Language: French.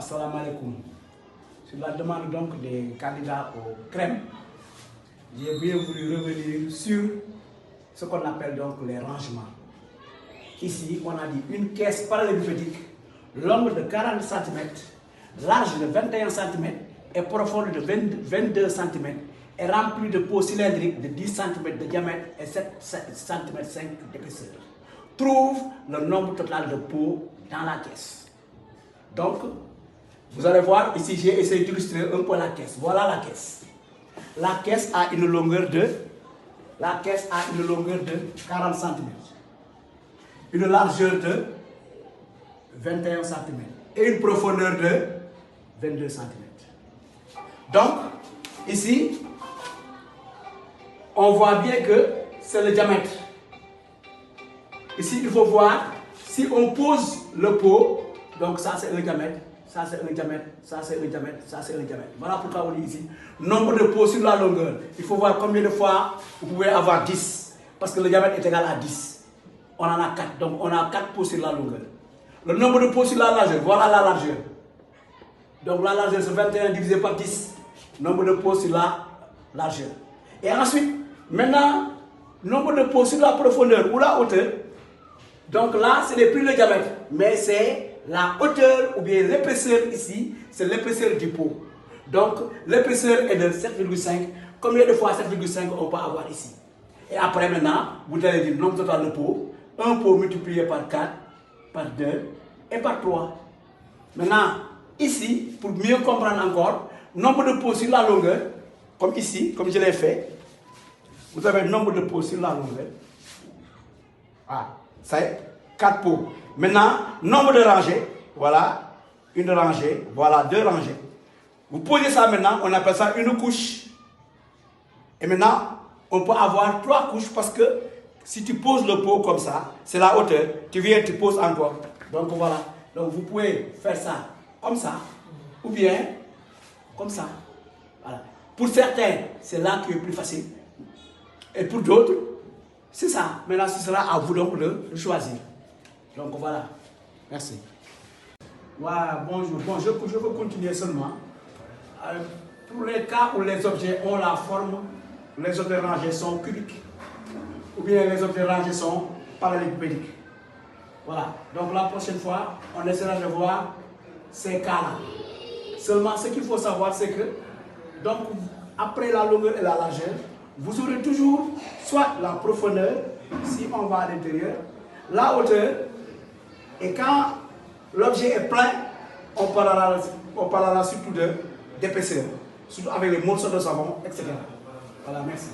assalamu alaikum. Sur la demande donc des candidats au crème, j'ai bien voulu revenir sur ce qu'on appelle donc les rangements. Ici, on a dit une caisse parallélépipédique, longue de 40 cm, large de 21 cm et profonde de 22 cm et remplie de pots cylindriques de 10 cm de diamètre et 7 cm 5 d'épaisseur. Trouve le nombre total de pots dans la caisse. Donc, vous allez voir, ici j'ai essayé d'illustrer un peu la caisse. Voilà la caisse. La caisse a une longueur de 40 cm. Une largeur de 21 cm. Et une profondeur de 22 cm. Donc, ici, on voit bien que c'est le diamètre. Ici, il faut voir si on pose le pot, donc ça c'est un diamètre, ça c'est un diamètre, ça c'est un diamètre, ça c'est un diamètre. Voilà pourquoi on dit ici nombre de pots sur la longueur. Il faut voir combien de fois vous pouvez avoir 10, parce que le diamètre est égal à 10. On en a 4, donc on a 4 pots sur la longueur. Le nombre de pots sur la largeur, voilà la largeur. Donc la largeur c'est 21 divisé par 10, nombre de pots sur la largeur. Et ensuite, maintenant, nombre de pots sur la profondeur ou la hauteur. Donc là, ce n'est plus le diamètre, mais c'est la hauteur ou bien l'épaisseur ici, c'est l'épaisseur du pot. Donc l'épaisseur est de 7,5. Combien de fois 7,5 on peut avoir ici? Et après maintenant, vous allez dire nombre total de pots. Un pot multiplié par 4, par 2 et par 3. Maintenant, ici, pour mieux comprendre encore, nombre de pots sur la longueur, comme ici, comme je l'ai fait, vous avez le nombre de pots sur la longueur. Ah, c'est 4 pots. Maintenant, nombre de rangées, voilà, une rangée, voilà, 2 rangées. Vous posez ça maintenant, on appelle ça une couche. Et maintenant, on peut avoir 3 couches parce que si tu poses le pot comme ça, c'est la hauteur, tu viens, tu poses encore. Donc voilà, donc vous pouvez faire ça comme ça, ou bien comme ça. Voilà. Pour certains, c'est là qui est plus facile. Et pour d'autres, c'est ça. Maintenant, ce sera à vous donc de choisir. Donc voilà. Merci. Voilà, bonjour. Bon, je veux continuer seulement. Pour les cas où les objets ont la forme, les objets rangés sont cubiques, ou bien les objets rangés sont parallélépipédiques. Voilà. Donc la prochaine fois, on essaiera de voir ces cas-là. Seulement, ce qu'il faut savoir, c'est que, donc, après la longueur et la largeur, vous aurez toujours soit la profondeur, si on va à l'intérieur, la hauteur, et quand l'objet est plein, on parlera surtout d'épaisseur, surtout avec les morceaux de savon, etc. Voilà, merci.